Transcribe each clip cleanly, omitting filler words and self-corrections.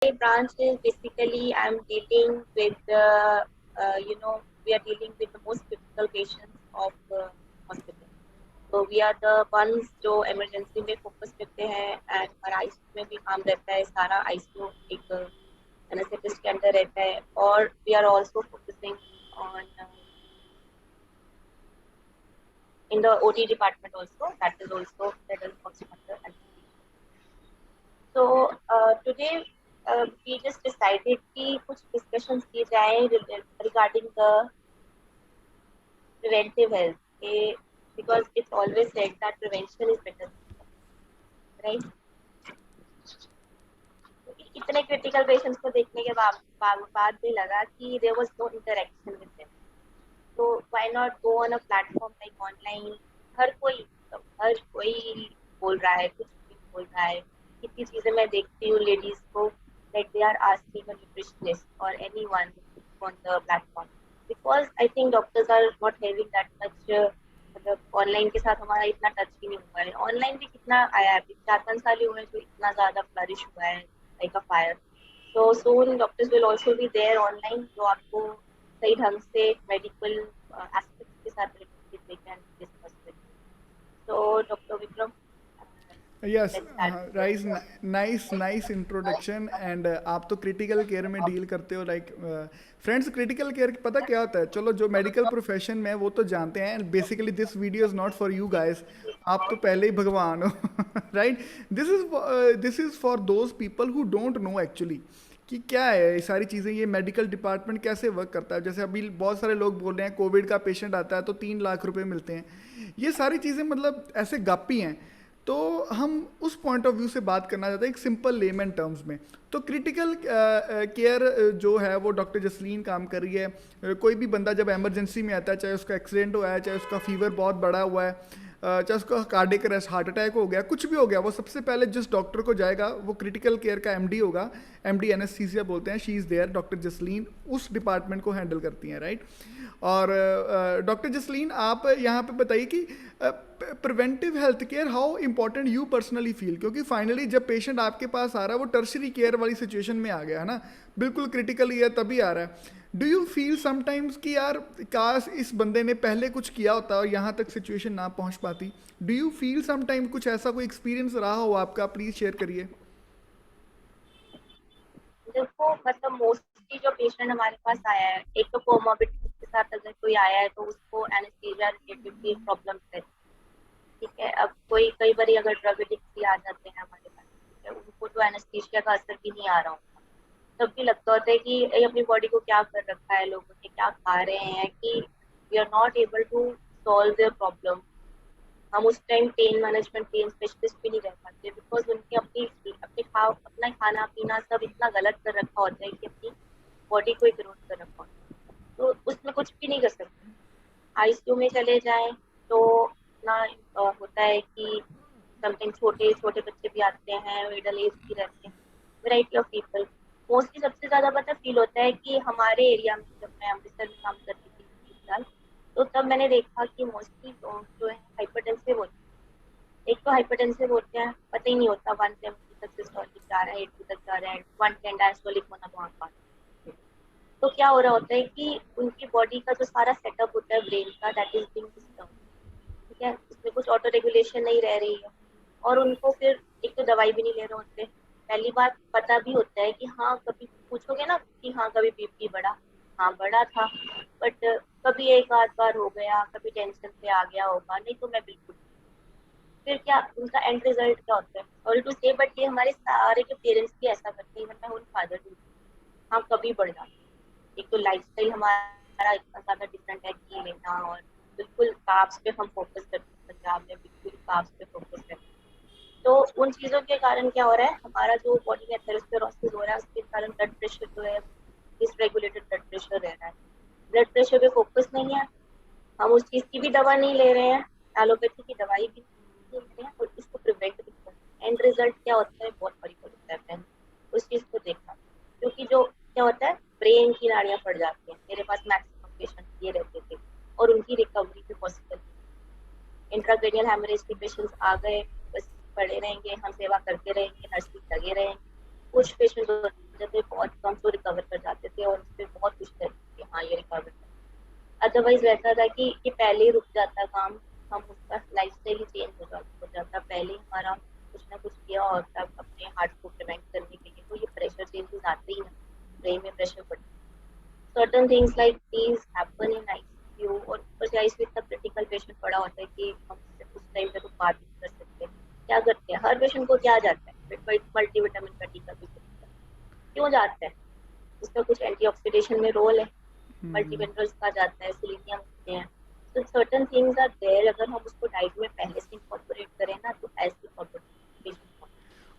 branch is basically I'm dealing with we are dealing with the most critical patients of the hospital. तो we are the ones जो emergency में focus करते हैं and हमारा ICU में भी काम रहता है, सारा आईसीयू एक एनेस्थेटिस्ट के अंडर रहता है, और we are also focusing on in the OT department also, that is also under anesthesia. So today we just decided कि कुछ discussions की जाए regarding the preventive health, because it's always said that prevention is better than cure, right? इतने critical patients को देखने के बाद भी लगा कि there was no interaction with them, तो why not go on a platform like online. हर कोई बोल रहा है, कुछ भी बोल रहा है. कितनी चीजें मैं देखती हूँ लेडीज को that they are asking a nutritionist or anyone on the platform, because I think doctors are not having that much मतलब ऑनलाइन के साथ हमारा इतना टच ही नहीं हुआ है. ऑनलाइन भी कितना आया है, 4-5 साल ही हुए जो इतना ज्यादा फ्लरिश हुआ है like a fire. So soon doctors will also be there online, जो आपको सही ढंग से मेडिकल एस्पेक्ट्स के साथ related they can discuss with. So Dr. Vikram, yes let's start with your rise nice nice introduction. And आप तो critical care में डील करते हो लाइक फ्रेंड्स. क्रिटिकल केयर पता क्या होता है? चलो जो मेडिकल प्रोफेशन में है वो तो जानते हैं. Basically this video is not for you guys. आप तो पहले ही भगवान हो right. This is for those people who don't know actually कि क्या है ये सारी चीज़ें, ये मेडिकल डिपार्टमेंट कैसे वर्क करता है. जैसे अभी बहुत सारे लोग बोल रहे हैं कोविड का पेशेंट आता है तो 3 लाख रुपए मिलते हैं. ये सारी चीज़ें मतलब ऐसे गापी हैं. तो हम उस पॉइंट ऑफ व्यू से बात करना चाहते हैं एक सिंपल लेमन टर्म्स में. तो क्रिटिकल केयर जो है वो डॉक्टर जसलीन काम कर रही है. कोई भी बंदा जब इमरजेंसी में आता है, चाहे उसका एक्सीडेंट हुआ है, चाहे उसका फीवर बहुत बड़ा हुआ है, चाहे उसका कार्डियक अरेस्ट, हार्ट अटैक हो गया, कुछ भी हो गया, वो सबसे पहले जिस डॉक्टर को जाएगा वो क्रिटिकल केयर का एमडी होगा. एमडी एनेस्थीसिया बोलते हैं. She is there. Doctor Jasleen उस डिपार्टमेंट को हैंडल करती हैं, राइट. और डॉक्टर जसलीन आप यहाँ पे बताइए कि preventive health care how important you personally feel, क्योंकि फाइनली जब पेशेंट आपके पास आ रहा है वो टर्शरी केयर वाली सिचुएशन में आ गया है ना, बिल्कुल क्रिटिकल ही है तभी आ रहा है. डू यू फील समटाइम्स कि यार काश इस बंदे ने पहले कुछ किया होता और यहाँ तक सिचुएशन ना पहुँच पाती? डू यू फील समटाइम कुछ ऐसा कोई एक्सपीरियंस रहा हो आपका? प्लीज़ शेयर करिए. देखो मतलब मोस्टली जो पेशेंट हमारे पास आया है, एक तो कोमोर्बिडिटी के साथ अगर कोई आया है तो उसको एनेस्थीसिया रिलेटेड भी प्रॉब्लम है. ठीक है, अब कोई कई बार अगर ड्रग एडिक्ट भी आ जाते हैं हमारे पास, ठीक है, उनको तो एनेस्थीसिया का असर भी नहीं आ रहा होता, तब भी लगता होता है कि ये अपनी बॉडी को क्या कर रखा है, लोगों ने क्या खा रहे हैं कि we are not able to solve their problem. हम उस time pain management, pain specialist भी नहीं रह पाते, बिकॉज उनके अपना खाना पीना सब इतना गलत कर रखा होता है कि अपनी बॉडी को ग्रोथ कर रखा होता है, तो उसमें कुछ भी नहीं कर सकते. आईसीयू में चले जाएं तो इतना होता है कि समथिंग छोटे छोटे बच्चे भी आते हैं, मिडल एज भी रहते हैं, वैरायटी ऑफ पीपल. मोस्टली सबसे ज्यादा पता फील होता है कि हमारे एरिया में जब मैं अमृतसर में काम करती थी 20 साल, तो तब मैंने देखा कि मोस्टली लोग जो है हाइपरटेंसिव होते हैं. एक तो हाइपरटेंसिव होते हैं, पता ही नहीं होता 170 तक सिस्टोलिक जा रहा है, 80 तक जा रहा है, 110 डायस्टोलिक होना बहुत बात. तो क्या हो रहा होता है कि उनकी बॉडी का जो सारा सेटअप होता है ब्रेन का, दैट इज बीइंग डिस्टर्ब. ठीक है, इसमें कुछ ऑटो रेगुलेशन नहीं रह रही है, और उनको फिर एक तो दवाई भी नहीं ले रहे होते. पहली बात पता भी होता है कि हाँ, कभी पूछोगे ना कि हाँ कभी बीपी बढ़ा, हाँ बढ़ा था, बट कभी एक आध बार हो गया, कभी टेंशन पे आ गया होगा, नहीं तो मैं बिल्कुल. फिर क्या उनका एंड रिजल्ट क्या होता है? सॉरी टू से, बट ये हमारे सारे के पेरेंट्स भी ऐसा करते हैं, इवन माय ओन फादर भी. हाँ कभी बढ़ जाता. एक तो लाइफस्टाइल हमारा इतना ज्यादा डिफरेंट है कि लेना, और बिल्कुल कार्ब्स पे हम फोकस करते हैं, पंजाब में बिल्कुल कार्ब्स पे फोकस करते हैं. तो उन चीजों के कारण क्या हो रहा है, हमारा जो बॉडी में एथेरोस्क्लेरोसिस हो रहा है उसके कारण ब्लड प्रेशर जो है डिसरेगुलेटेड ब्लड प्रेशर रह रहा है. ब्लड प्रेशर पे फोकस नहीं है, हम उस चीज की भी दवा नहीं ले रहे हैं, एलोपैथी की दवाई भी नहीं ले रहे हैं, और इसको प्रिवेंट भी कर रहे हैं. एंड रिजल्ट क्या होता है? बहुत बड़ी होता है पहले उस चीज को देखना, क्योंकि जो क्या होता है, ब्रेन की नाड़ियां फट जाती हैं. मेरे पास मैक्सिमम पेशेंट ये रहते थे, और उनकी रिकवरी भी पॉसिबल. इंट्राक्रेनियल हेमरेज के पेशेंट्स आ गए, बस पड़े रहेंगे, हम सेवा करते रहेंगे, नर्सिंग लगे रहेंगे, कुछ पेशेंट होते थे बहुत कम तो रिकवर कर जाते थे और उसपे बहुत खुश रहते थे हाँ ये रिकवर कर। अदरवाइज रहता था कि पहले ही रुक जाता काम, हम उसका लाइफस्टाइल ही चेंज हो जाता पहले ही हमारा कुछ ना कुछ किया होता अपने हार्ट को प्रिवेंट करने के लिए, तो ये प्रेशर चेंजेस आते ही ना, ब्रेन में प्रेशर पड़ता है। Certain things like these happen in ICU, और ऊपर से आईसीयू इतना क्रिटिकल पेशेंट पड़ा होता है कि हम उससे उस टाइम पे तो बात नहीं कर सकते। क्या करते हैं, हर पेशेंट को क्या जाता है मल्टीविटामिन का टीका भी क्यों जाता है, उसका कुछ एंटीऑक्सीडेशन में रोल है, मल्टीमिनरल्स का जाता है, सिलिनियम होते हैं। तो सर्टेन थिंग्स आर देयर, अगर हम उसको डाइट में पहले से इंकॉर्पोरेट करें ना तो ऐसे कॉम्प्लिकेशन।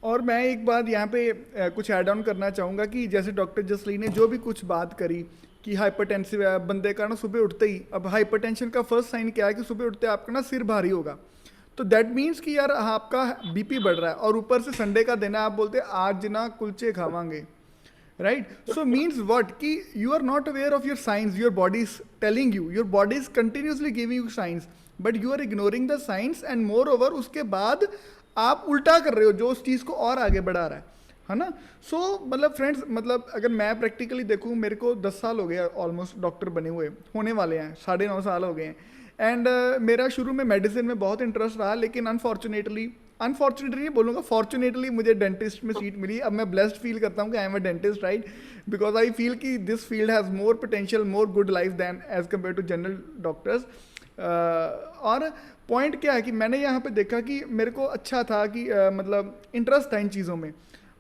और मैं एक बात यहाँ पे कुछ ऐड ऑन करना चाहूँगा कि जैसे डॉक्टर जसलीन ने जो भी कुछ बात करी कि हाइपरटेंसिव है बंदे का ना, सुबह उठते ही, अब हाइपरटेंशन का फर्स्ट साइन क्या है कि सुबह उठते आपका ना सिर भारी होगा, तो दैट मीन्स कि यार आपका बीपी बढ़ रहा है, और ऊपर से संडे का दिन है, आप बोलते हैं आज ना कुलचे खावांगे, राइट? सो मीन्स व्हाट कि you are not aware of your science, your body is telling you, your body is continuously giving you science, but you are ignoring the science, and moreover उसके बाद आप उल्टा कर रहे हो जो उस चीज़ को और आगे बढ़ा रहा है ना? सो मतलब फ्रेंड्स, मतलब अगर मैं प्रैक्टिकली देखूँ, मेरे को 10 साल हो गए ऑलमोस्ट डॉक्टर बने हुए, होने वाले हैं, 9.5 साल हो गए हैं। एंड मेरा शुरू में मेडिसिन में बहुत इंटरेस्ट रहा, लेकिन अनफॉर्चुनेटली नहीं बोलूँगा, फॉर्चुनेटली मुझे डेंटिस्ट में सीट मिली। अब मैं ब्लेस्ड फील करता हूँ कि I am a dentist, right? Because I feel that this field has more potential, more good life than as compare to general doctors. और पॉइंट क्या है कि मैंने यहाँ पे देखा कि मेरे को अच्छा था कि मतलब इंटरेस्ट था इन चीज़ों में।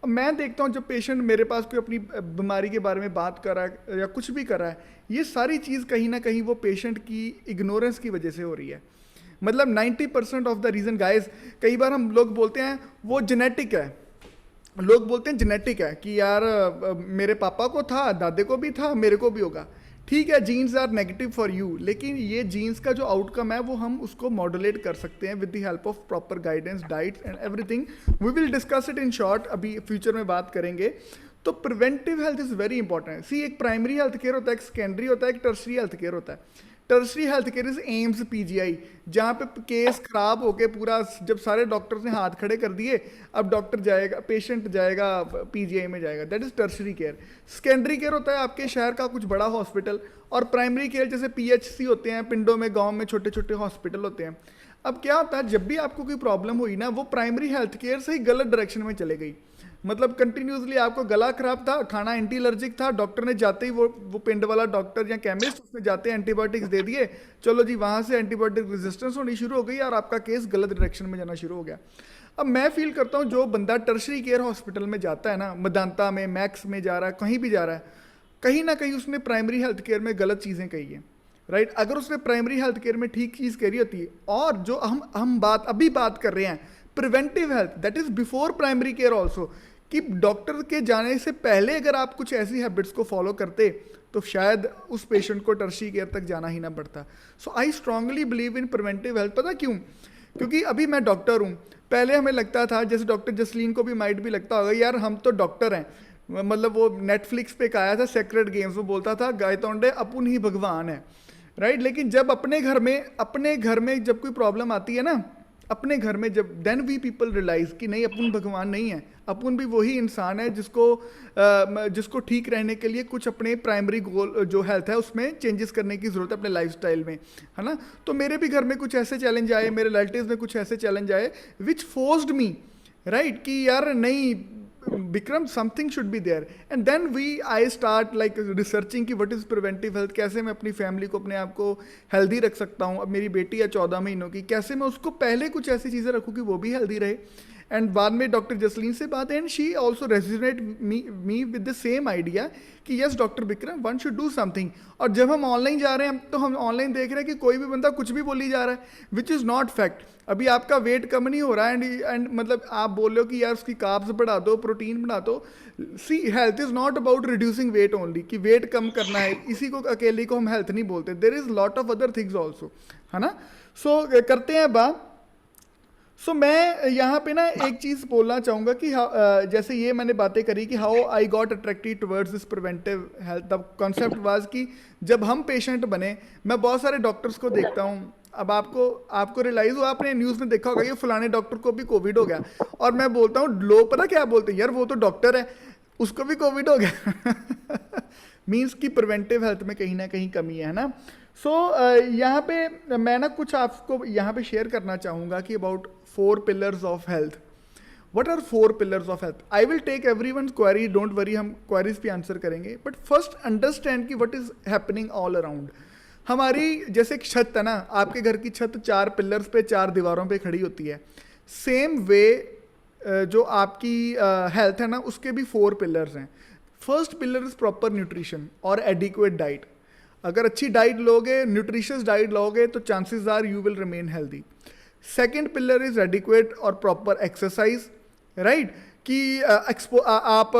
अब मैं देखता हूँ जब पेशेंट मेरे पास कोई अपनी बीमारी के बारे में बात कर रहा है या कुछ भी कर रहा है, ये सारी चीज़ कहीं ना कहीं वो पेशेंट की इग्नोरेंस की वजह से हो रही है। मतलब 90% ऑफ द रीज़न गाइस, कई बार हम लोग बोलते हैं वो जेनेटिक है, लोग बोलते हैं जेनेटिक है कि यार मेरे पापा को था, दादे को भी था, मेरे को भी होगा। ठीक है, genes are negative for you, लेकिन ये जीन्स का जो आउटकम है वो हम उसको मॉड्यूलेट कर सकते हैं with the help of proper guidance, diet and everything. We will discuss it in short, अभी फ्यूचर में बात करेंगे। तो preventive health is very important. See, एक प्राइमरी हेल्थ केयर होता है, एक सेकेंडरी होता है, एक टर्सरी हेल्थ केयर होता है। Tertiary health care is AIIMS PGI, जहाँ पे केस खराब होके पूरा, जब सारे डॉक्टर्स ने हाथ खड़े कर दिए, अब डॉक्टर जाएगा, पेशेंट जाएगा पीजीआई में जाएगा, that is tertiary care. Secondary care होता है आपके शहर का कुछ बड़ा हॉस्पिटल, और प्राइमरी केयर जैसे पीएचसी होते हैं, पिंडों में, गाँव में छोटे छोटे हॉस्पिटल होते हैं। अब क्या होता है, जब भी आपको कोई प्रॉब्लम हुई ना, वो प्राइमरी हेल्थ केयर से ही गलत डायरेक्शन में चले गई। मतलब कंटिन्यूसली आपको गला खराब था, खाना एंटी एलर्जिक था, डॉक्टर ने जाते ही वो पिंड वाला डॉक्टर या केमिस्ट, उसने जाते एंटीबायोटिक्स दे दिए, चलो जी वहाँ से एंटीबायोटिक रेजिस्टेंस होनी शुरू हो गई और आपका केस गलत डायरेक्शन में जाना शुरू हो गया। अब मैं फील करता हूँ जो बंदा टर्शरी केयर हॉस्पिटल में जाता है ना, मेदांता में, मैक्स में जा रहा है, कहीं भी जा रहा है, कहीं ना कहीं उसने प्राइमरी हेल्थ केयर में गलत चीज़ें कही है, राइट? अगर उसने प्राइमरी हेल्थ केयर में ठीक चीज़ करी होती है, और जो हम अभी बात कर रहे हैं preventive health, that is before primary care also, कि डॉक्टर के जाने से पहले अगर आप कुछ ऐसी हैबिट्स को फॉलो करते तो शायद उस पेशेंट को टर्शरी केयर तक जाना ही ना पड़ता। So I strongly believe in preventive health. पता क्यों? क्योंकि अभी मैं डॉक्टर हूँ, पहले हमें लगता था, जैसे डॉक्टर जसलीन को भी माइट भी लगता होगा, यार हम तो डॉक्टर हैं, मतलब वो नेटफ्लिक्स पे एक आया था सेक्रेड गेम्स, वो बोलता था गायतोंडे अपुन ही भगवान है, राइट? लेकिन जब अपने घर में जब कोई प्रॉब्लम आती है ना, अपने घर में जब, देन वी पीपल रियलाइज कि नहीं, अपन भगवान नहीं है, अपन भी वही इंसान है जिसको ठीक रहने के लिए कुछ अपने प्राइमरी गोल जो हेल्थ है उसमें चेंजेस करने की ज़रूरत है अपने लाइफस्टाइल में, है ना? तो मेरे भी घर में कुछ ऐसे चैलेंज आए, मेरे रिलेटिव्स में कुछ ऐसे चैलेंज आए विच फोर्स्ड मी, राइट, कि यार नहीं Vikram, something should be there. And then I start like researching कि व्हाट इज प्रिवेंटिव हेल्थ, कैसे मैं अपनी फैमिली को, अपने आप को हेल्दी रख सकता हूँ। अब मेरी बेटी है 14 महीनों की, कैसे मैं उसको पहले कुछ ऐसी चीज़ें रखूँ कि वो भी हेल्दी रहे। एंड बाद में डॉक्टर जसलीन से बात, and she also resonate me with the same idea कि yes doctor Vikram, one should do something. और जब हम ऑनलाइन जा रहे हैं तो हम ऑनलाइन देख रहे हैं कि कोई भी बंदा कुछ भी बोली जा रहा है, विच इज़ नॉट फैक्ट। अभी आपका वेट कम नहीं हो रहा है, एंड मतलब आप बोल रहे हो कि यार उसकी कार्ब्स बढ़ा दो, प्रोटीन बढ़ा दो। See, health is not about reducing weight only, कि वेट कम करना है, इसी को अकेले को हम हेल्थ नहीं बोलते, there is lot of other things also, है ना? सो करते हैं बात। सो मैं यहाँ पे ना एक चीज़ बोलना चाहूँगा कि जैसे ये मैंने बातें करी कि how I got attracted towards this preventive health. The concept was कि जब हम पेशेंट बने, मैं बहुत सारे डॉक्टर्स को देखता हूँ, अब आपको आपको रियलाइज हुआ, आपने न्यूज़ में देखा होगा ये फलाने डॉक्टर को भी कोविड हो गया, और मैं बोलता हूँ लोग पता क्या बोलते हैं, यार वो तो डॉक्टर है उसको भी कोविड हो गया। मीन्स की प्रिवेंटिव हेल्थ में कहीं ना कहीं कमी है ना। सो यहाँ पे मैं ना कुछ आपको यहाँ पे शेयर करना चाहूँगा कि about 4 pillars of health. What are 4 pillars of health? I will take every one query, don't worry, हम क्वेरीज पे आंसर करेंगे, बट फर्स्ट अंडरस्टैंड कि what is happening all around. हमारी जैसे एक छत है ना, आपके घर की छत 4 पिलर्स पे 4 दीवारों पे खड़ी होती है, सेम वे जो आपकी हेल्थ है ना उसके भी 4 पिलर्स हैं। First pillar is proper nutrition और एडिक्वेट डाइट। अगर अच्छी डाइट लोगे, न्यूट्रिशियस डाइट लोगे, तो chances are you will remain healthy. Second pillar is adequate और प्रॉपर एक्सरसाइज, राइट? कि आप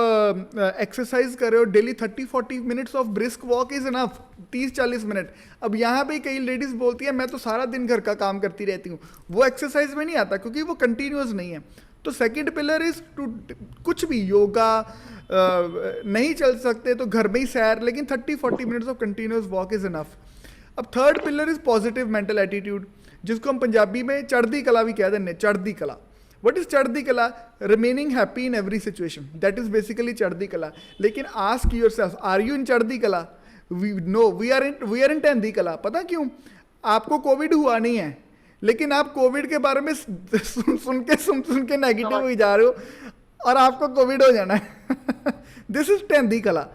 एक्सरसाइज कर रहे हो daily 30-40 minutes of brisk walk is enough, 30-40 minute. अब यहाँ पे कई लेडीज बोलती है मैं तो सारा दिन घर का काम करती रहती हूँ, वो एक्सरसाइज में नहीं आता क्योंकि वो कंटिन्यूस नहीं है। तो सेकंड पिलर इज टू कुछ भी योगा नहीं चल सकते तो घर में ही सैर, लेकिन 30-40 minutes of continuous walk is enough. अब third pillar is positive mental attitude, जिसको हम पंजाबी में चढ़दी कला भी कह दें। चढ़दी कला, what is chardi kala? Remaining happy in every situation, that is basically chardi kala. लेकिन ask yourself, are you in chardi kala? No, we are in tehdi kala. पता क्यों? आपको कोविड हुआ नहीं है, लेकिन आप कोविड के बारे में सुन के नेगेटिव हो जा रहे हो और आपको कोविड हो जाना है। दिस इज टहदी कला।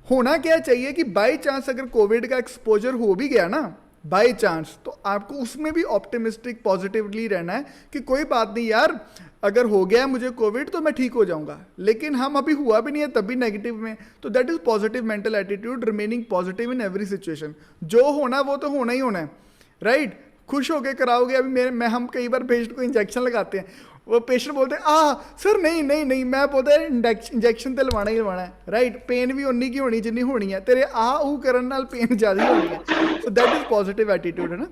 होना क्या चाहिए कि बाय चांस अगर कोविड का एक्सपोजर हो भी गया ना, बाय चांस, तो आपको उसमें भी ऑप्टिमिस्टिक पॉजिटिवली रहना है कि कोई बात नहीं यार, अगर हो गया मुझे कोविड तो मैं ठीक हो जाऊंगा। लेकिन हम अभी हुआ भी नहीं है तब भी नेगेटिव में, तो that is positive mental attitude, remaining positive in every situation. जो होना वो तो होना ही होना है, राइट? खुश होके कराओगे। अभी हम कई बार पेशेंट को इंजेक्शन लगाते हैं, वो पेशेंट बोलते हैं सर नहीं नहीं नहीं, मैं बोलता है इंजेक्शन तो लवाना ही लवाना है, राइट? पेन भी उन्नी की होनी जिन्नी होनी है, तेरे ऊ करन नाल पेन ज़्यादा ही होनी है। So that is positive attitude, है ना।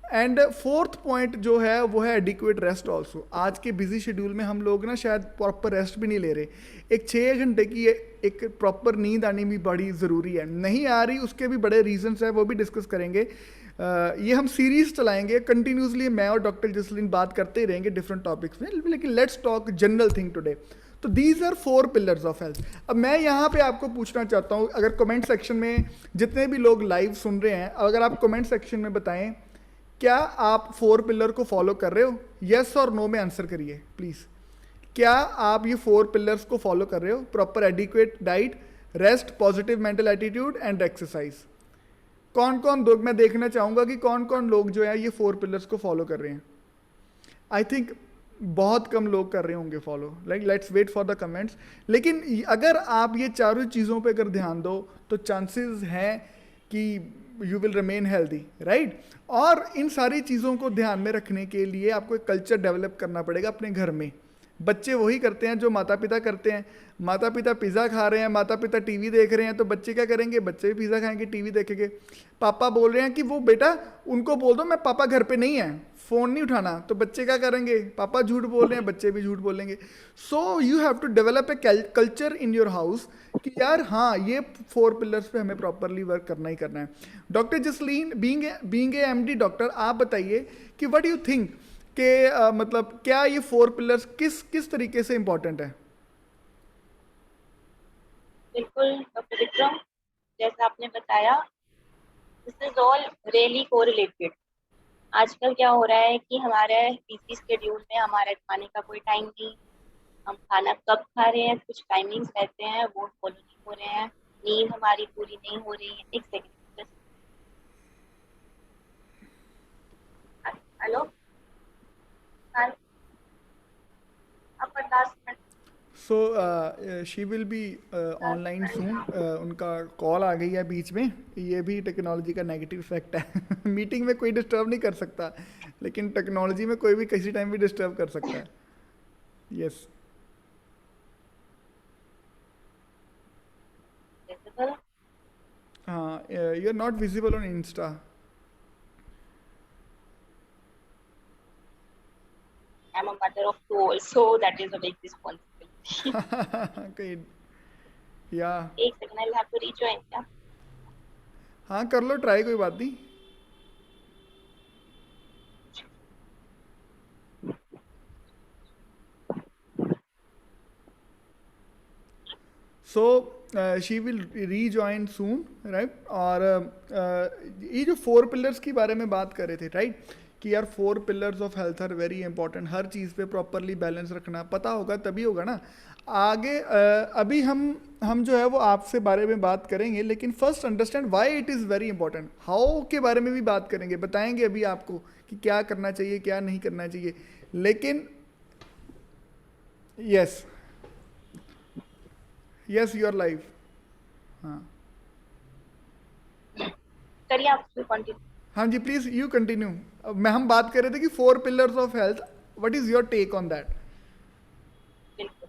एंड फोर्थ पॉइंट जो है वो है एडिक्वेट रेस्ट ऑल्सो। आज के बिजी शेड्यूल में हम लोग ना शायद प्रॉपर रेस्ट भी नहीं ले रहे। एक 6 घंटे की एक प्रॉपर नींद आनी भी बड़ी ज़रूरी है, नहीं आ रही, उसके भी बड़े रीजंस है, वो भी डिस्कस करेंगे। ये हम सीरीज चलाएंगे कंटिन्यूसली, मैं और डॉक्टर जसलीन बात करते ही रहेंगे डिफरेंट टॉपिक्स में, लेकिन let's talk general thing today. तो these are 4 pillars of health. अब मैं यहाँ पे आपको पूछना चाहता हूँ, अगर कमेंट सेक्शन में जितने भी लोग लाइव सुन रहे हैं, अगर आप कमेंट सेक्शन में बताएं क्या आप 4 पिलर को फॉलो कर रहे हो, येस और नो में आंसर करिए प्लीज़। क्या आप ये 4 पिलर्स को फॉलो कर रहे हो? Proper adequate diet, rest, positive mental attitude and exercise. कौन कौन लोग, मैं देखना चाहूँगा कि कौन कौन लोग जो है ये 4 पिलर्स को फॉलो कर रहे हैं। आई थिंक बहुत कम लोग कर रहे होंगे follow, like let's wait for the comments. लेकिन अगर आप ये चारों चीज़ों पे अगर ध्यान दो तो चांसेस हैं कि you will remain healthy, right? और इन सारी चीज़ों को ध्यान में रखने के लिए आपको एक कल्चर डेवलप करना पड़ेगा अपने घर में। बच्चे वही करते हैं जो माता पिता करते हैं। माता पिता पिज़्ज़ा खा रहे हैं, माता पिता टीवी देख रहे हैं, तो बच्चे क्या करेंगे? बच्चे भी पिज़्ज़ा खाएंगे, टीवी देखेंगे। पापा बोल रहे हैं कि वो बेटा उनको बोल दो मैं पापा घर पे नहीं है, फ़ोन नहीं उठाना, तो बच्चे क्या करेंगे? पापा झूठ बोल रहे हैं, बच्चे भी झूठ बोलेंगे। So you have to develop a culture in your house कि यार हाँ, ये 4 पिलर्स पे हमें प्रॉपरली वर्क करना ही करना है। Doctor Jasleen, being a MD doctor, आप बताइए कि व्हाट यू थिंक कि मतलब क्या ये 4 पिलर्स किस तरीके से इंपॉर्टेंट है? बिल्कुल डॉक्टर विक्रम, जैसा आपने बताया, this is all really correlated. आजकल क्या हो रहा है कि हमारे बिजी शेड्यूल में हमारे खाने का कोई टाइम नहीं, हम खाना कब खा रहे हैं, कुछ टाइमिंग्स रहते हैं वो फॉलो नहीं हो रहे हैं, नींद हमारी पूरी नहीं हो रही है। एक सेकंड, हेलो, आप 10 minute. So she will be online soon. उनका कॉल आ गई है बीच में, ये भी टेक्नोलॉजी का नेगेटिव इफेक्ट है। मीटिंग में कोई डिस्टर्ब नहीं कर सकता, लेकिन टेक्नोलॉजी में कोई भी किसी टाइम भी डिस्टर्ब कर सकता है। यस हाँ, you are not visible on Insta. I'm a mother of 2 also, that is a big responsibility. कहीं या एक second, I have to rejoin क्या? हाँ कर लो ट्राई, कोई बात नहीं। So she will rejoin soon, right. और ये जो 4 पिलर्स की बारे में बात कर रहे थे, राइट, कि यार 4 pillars of health are very important, हर चीज़ पे प्रॉपरली बैलेंस रखना पता होगा तभी होगा ना आगे। अभी हम जो है वो आपसे बारे में बात करेंगे, लेकिन first understand why it is very important. How के बारे में भी बात करेंगे, बताएंगे अभी आपको कि क्या करना चाहिए क्या नहीं करना चाहिए। लेकिन यस, यस योर लाइफ। हाँ करिए आप कंटिन्यू। हाँ जी, प्लीज यू कंटिन्यू। मैं हम बात कर रहे थे कि 4 pillars of health, what is your take on that? बिल्कुल।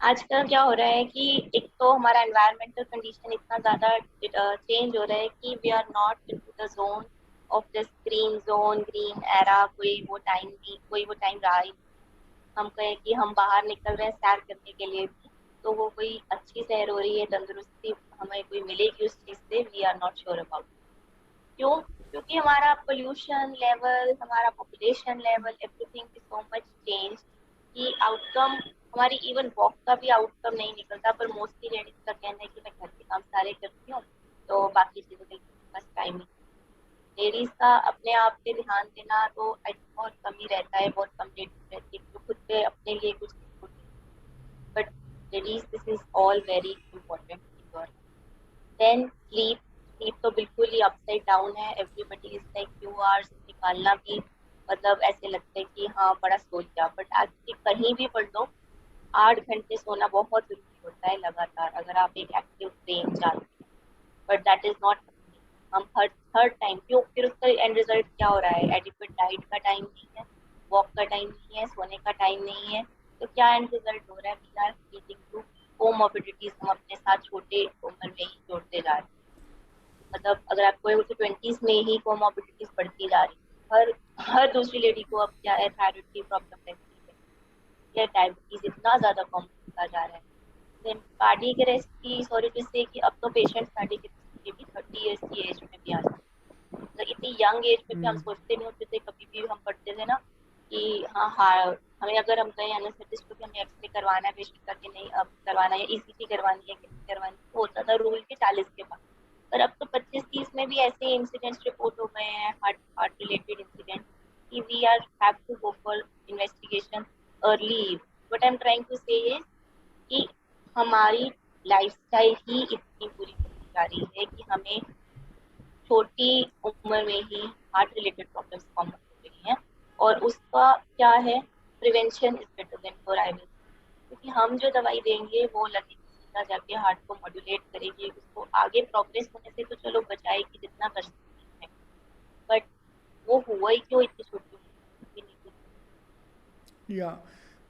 आजकल क्या हो रहा है कि एक तो हमारा एनवायरमेंटल कंडीशन इतना ज्यादा चेंज हो रहा है कि we are not into the zone of this green zone, green era. कोई वो टाइम नहीं, कोई वो टाइम रहा ही नहीं। हम कहें कि हम बाहर निकल रहे हैं सैर करने के लिए भी, तो वो कोई अच्छी सैर हो रही है, तंदुरुस्ती हमें कोई मिलेगी उस चीज से, we are not sure about. क्यों? क्योंकि हमारा पोल्यूशन लेवल, हमारा population level, everything is so much change कि आउटकम, हमारी इवन वॉक का भी आउटकम नहीं निकलता। पर मोस्टली लेडीज का कहना है कि मैं घर के काम सारे करती हूँ, तो बाकी चीजों के लिए बस टाइम नहीं। लेडीज का अपने आप पे ध्यान देना तो बहुत कम ही रहता है, बहुत कम लेडीज रहती है जो खुद पे अपने लिए कुछ नहीं होती। But ladies, this is all very important. Then sleep. Sleep तो बिल्कुल ही अपसाइड डाउन है। एवरीबडी इज लाइक 2 आवर्स निकालना भी मतलब ऐसे लगता है कि हाँ बड़ा सो लिया, बट आज कहीं भी पढ़ लो 8 घंटे सोना बहुत जरूरी होता है लगातार, अगर आप एक एक्टिव ब्रेन चाहते हैं। बट दैट इज नॉट, हम हर हर टाइम क्यों, फिर उसका एंड रिजल्ट क्या हो रहा है? एडिक्वेट डाइट का टाइम नहीं है, वॉक का टाइम नहीं है, सोने का टाइम नहीं है, तो क्या एंड रिजल्ट हो रहा है? We are leading to comorbidities. हम अपने साथ छोटे उम्र में ही जोड़ते जा रहे हैं। मतलब अगर आपको तो 20s में ही कोमॉर्बिडिटीज बढ़ती जा रही है। हर हर दूसरी लेडी को अब क्या है, थायराइड की प्रॉब्लम रहती है, या डायबिटीज इतना ज्यादा कॉमन होता जा रहा है। देन कार्डियक अरेस्ट की, सॉरी टू से कि अब तो पेशेंट कार्डियक अरेस्ट के भी 30 इयर्स की एज में भी आ जाते हैं। मतलब इतनी यंग एज में भी हम सोचते नहीं होते थे, कभी भी हम पढ़ते थे ना कि हाँ हाँ हमें, अगर हम गए एनेस्थेटिस्ट को कि हमें एक्सरे करवाना है पेशेंट का कि नहीं अब करवाना है, ईसीजी करवानी है कि नहीं करवानी, तो होता था रूल के 40 के बाद। पर अब तो 25-30 में भी ऐसे इंसिडेंट्स रिपोर्ट हो गए हैं, हार्ट हार्ट रिलेटेड इंसिडेंट, कि we are have to go for investigation early. What I am trying to say is कि हमारी लाइफस्टाइल ही इतनी बुरी होती जा रही है कि हमें छोटी उम्र में ही हार्ट रिलेटेड प्रॉब्लम्स कॉमन हो रही हैं। और उसका क्या है? Prevention is better than cure, I will. क्योंकि हम जो दवाई देंगे वो लगेगी सीधा जाके हार्ट को मॉड्यूलेट करेगी, उसको आगे प्रोग्रेस होने से तो चलो बचाएगी जितना कर सकती है, बट वो हुआ ही क्यों इतनी छोटी उम्र में? या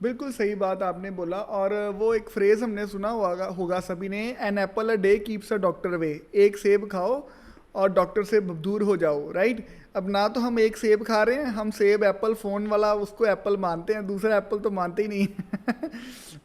बिल्कुल सही बात आपने बोला। और वो एक फ्रेज हमने सुना होगा सभी ने, an apple a day keeps a doctor away. एक सेब खाओ और डॉक्टर से दूर हो जाओ, राइट। अब ना तो हम एक सेब खा रहे हैं, हम सेब एप्पल फ़ोन वाला उसको एप्पल मानते हैं, दूसरा एप्पल तो मानते ही नहीं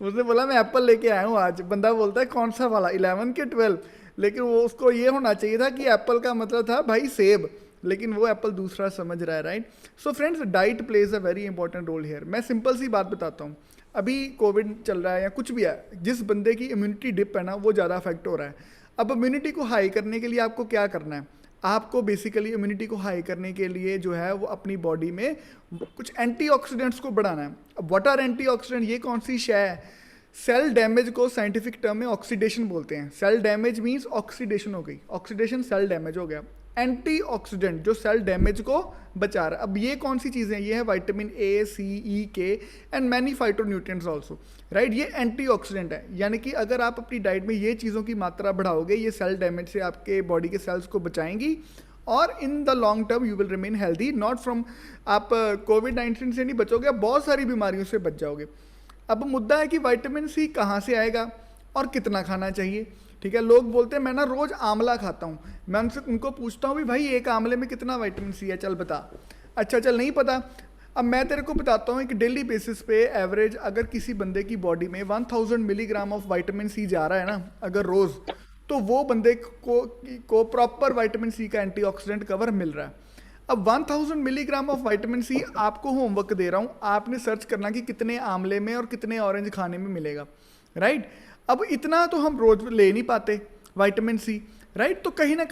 उसने बोला मैं एप्पल लेके आया हूँ आज, बंदा बोलता है कौन सा वाला, 11 के 12? लेकिन वो उसको ये होना चाहिए था कि एप्पल का मतलब था भाई सेब, लेकिन वो एप्पल दूसरा समझ रहा है, right. So friends, diet plays a very important role here. मैं सिंपल सी बात बताता हूँ, अभी कोविड चल रहा है या कुछ भी है, जिस बंदे की इम्यूनिटी डिप है ना वो ज़्यादा अफेक्ट हो रहा है। अब इम्यूनिटी को हाई करने के लिए आपको क्या करना है? आपको बेसिकली इम्यूनिटी को हाई करने के लिए जो है वो अपनी बॉडी में कुछ एंटीऑक्सीडेंट्स को बढ़ाना है। अब व्हाट आर एंटीऑक्सीडेंट? ये कौन सी शय है? सेल डैमेज को साइंटिफिक टर्म में ऑक्सीडेशन बोलते हैं। सेल डैमेज मीन्स ऑक्सीडेशन हो गई, ऑक्सीडेशन सेल डैमेज हो गया। एंटीऑक्सीडेंट जो सेल डैमेज को बचा रहा है। अब ये कौन सी चीज़ें? ये है विटामिन ए, सी, ई, के and many phytonutrients also, right. ये एंटीऑक्सीडेंट है, यानी कि अगर आप अपनी डाइट में ये चीज़ों की मात्रा बढ़ाओगे, ये सेल डैमेज से आपके बॉडी के सेल्स को बचाएंगी और in the long term you will remain healthy, not from, आप कोविड-19 से नहीं बचोगे, आप बहुत सारी बीमारियों से बच जाओगे। अब मुद्दा है कि विटामिन सी कहाँ से आएगा और कितना खाना चाहिए, ठीक है। लोग बोलते हैं मैं ना रोज़ आंवला खाता हूँ, मैं उनको पूछता हूँ भी भाई एक आंवले में कितना विटामिन सी है, चल बता। अच्छा चल नहीं पता, अब मैं तेरे को बताता हूँ एक डेली बेसिस पे एवरेज अगर किसी बंदे की बॉडी में 1000 मिलीग्राम ऑफ विटामिन सी जा रहा है ना अगर रोज़, तो वो बंदे को प्रॉपर विटामिन सी का एंटीऑक्सीडेंट कवर मिल रहा है। अब 1000 मिलीग्राम ऑफ विटामिन सी आपको होमवर्क दे रहा हूँ, आपने सर्च करना कि कितने आंवले में और कितने ऑरेंज खाने में मिलेगा, राइट। अब इतना तो हम रोज ले नहीं पाते विटामिन सी, राइट? तो कहीं ना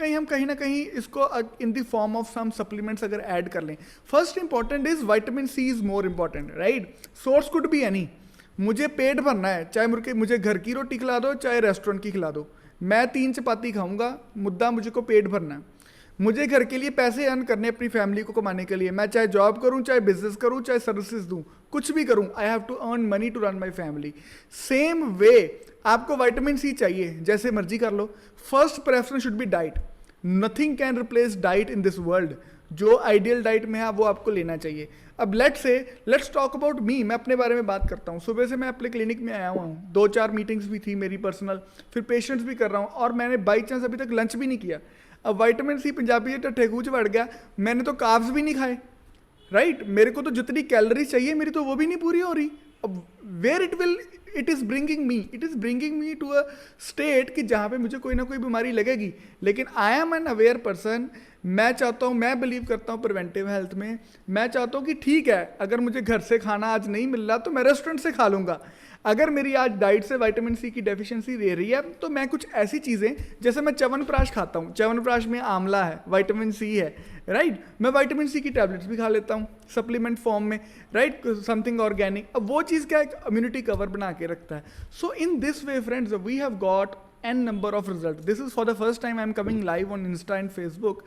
कहीं इसको in the form of some supplements अगर ऐड कर लें. First important is vitamin C is more important, right? Source could be any. मुझे पेट भरना है, चाहे मुझे घर की रोटी खिला दो चाहे रेस्टोरेंट की खिला दो, मैं 3 चपाती खाऊंगा, मुद्दा मुझे को पेट भरना है. मुझे घर के लिए पैसे अर्न करने, अपनी फैमिली को कमाने के लिए, मैं चाहे जॉब करूं, चाहे बिजनेस करूं, चाहे सर्विसेज दूं, कुछ भी करूं, I have to earn money to run my family. Same way आपको विटामिन सी चाहिए, जैसे मर्जी कर लो. First preference should be diet. Nothing can replace diet in this world. जो आइडियल डाइट में है वो आपको लेना चाहिए. अब लेट्स टॉक अबाउट मी. मैं अपने बारे में बात करता हूँ. सुबह से मैं अपने क्लिनिक में आया हुआ हूँ, 2-4 मीटिंग्स भी थी मेरी पर्सनल, फिर पेशेंट्स भी कर रहा हूँ, और मैंने बाई चांस अभी तक लंच भी नहीं किया. अब विटामिन सी पंजाबी टट्ठे खूच बढ़ गया, मैंने तो कार्ब्स भी नहीं खाए, राइट? मेरे को तो जितनी कैलोरीज चाहिए मेरी तो वो भी नहीं पूरी हो रही. अब where it is bringing me to a state कि जहाँ पे मुझे कोई ना कोई बीमारी लगेगी. लेकिन I am an aware person. मैं चाहता हूँ, मैं बिलीव करता हूँ प्रिवेंटिव हेल्थ में. मैं चाहता हूँ कि ठीक है, अगर मुझे घर से खाना आज नहीं मिल रहा तो मैं रेस्टोरेंट से खा लूँगा. अगर मेरी आज डाइट से विटामिन सी की डेफिशिएंसी रह रही है तो मैं कुछ ऐसी चीज़ें, जैसे मैं च्यवनप्राश खाता हूँ, च्यवनप्राश में आंवला है, विटामिन सी है, राइट? मैं विटामिन सी की टैबलेट्स भी खा लेता हूँ सप्लीमेंट फॉर्म में, राइट? Something organic. अब वो चीज़ क्या है, इम्यूनिटी कवर बना के रखता है. So in this way friends, we have got n number of result. This is for the first time I am coming live on Insta and Facebook.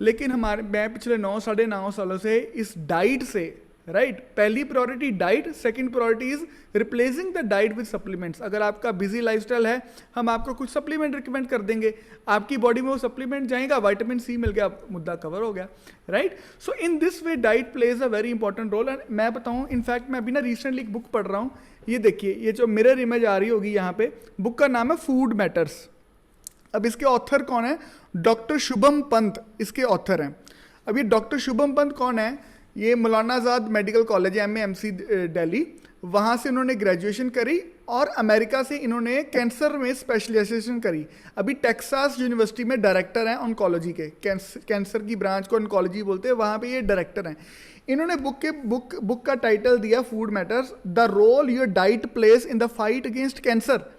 लेकिन मैं पिछले 9-9.5 सालों से इस डाइट से, राइट? पहली priority diet, second priority is replacing the diet with supplements. अगर आपका बिजी लाइफस्टाइल है, हम आपको कुछ सप्लीमेंट रिकमेंड कर देंगे, आपकी बॉडी में वो सप्लीमेंट जाएगा, विटामिन सी मिल गया, मुद्दा कवर हो गया, right? So in this way diet plays a very important role. And मैं बताऊँ, इनफैक्ट मैं अभी ना रिसेंटली एक बुक पढ़ रहा हूँ. ये देखिए, ये जो मिरर इमेज आ रही होगी यहाँ पे, बुक का नाम है फूड मैटर्स. अब इसके ऑथर कौन है? डॉक्टर शुभम पंत इसके ऑथर हैं. अब ये डॉक्टर शुभम पंत कौन है? ये मौलाना आज़ाद मेडिकल कॉलेज है, MAMC दिल्ली, वहाँ से इन्होंने ग्रेजुएशन करी और अमेरिका से इन्होंने कैंसर में स्पेशलाइजेशन करी. अभी टेक्सास यूनिवर्सिटी में डायरेक्टर हैं ऑन्कोलॉजी के, कैंसर की ब्रांच को ऑन्कोलॉजी बोलते हैं, वहाँ पे ये डायरेक्टर हैं. इन्होंने बुक का टाइटल दिया food matters, the role your diet place in the fight against cancer.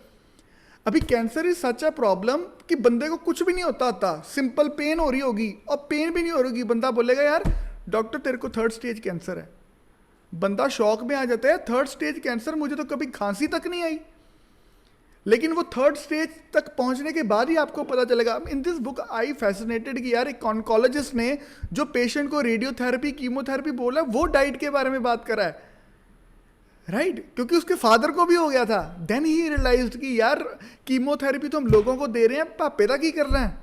अभी cancer is such a problem कि बंदे को कुछ भी नहीं होता, सिंपल पेन हो रही होगी, और पेन भी नहीं हो रही होगी, बंदा बोलेगा यार डॉक्टर तेरे को 3rd स्टेज कैंसर है. बंदा शॉक में आ जाता है, 3rd स्टेज कैंसर, मुझे तो कभी खांसी तक नहीं आई. लेकिन वो 3rd स्टेज तक पहुंचने के बाद ही आपको पता चलेगा. In this book I fascinated कि यार एक ऑन्कोलॉजिस्ट ने जो पेशेंट को रेडियोथेरेपी, कीमोथेरेपी बोला, वो डाइट के बारे में बात करा है, राइट? क्योंकि उसके फादर को भी हो गया था. देन ही रियलाइज्ड कि यार कीमोथेरेपी तो हम लोगों को दे रहे हैं, पापे तक ही कर रहे हैं,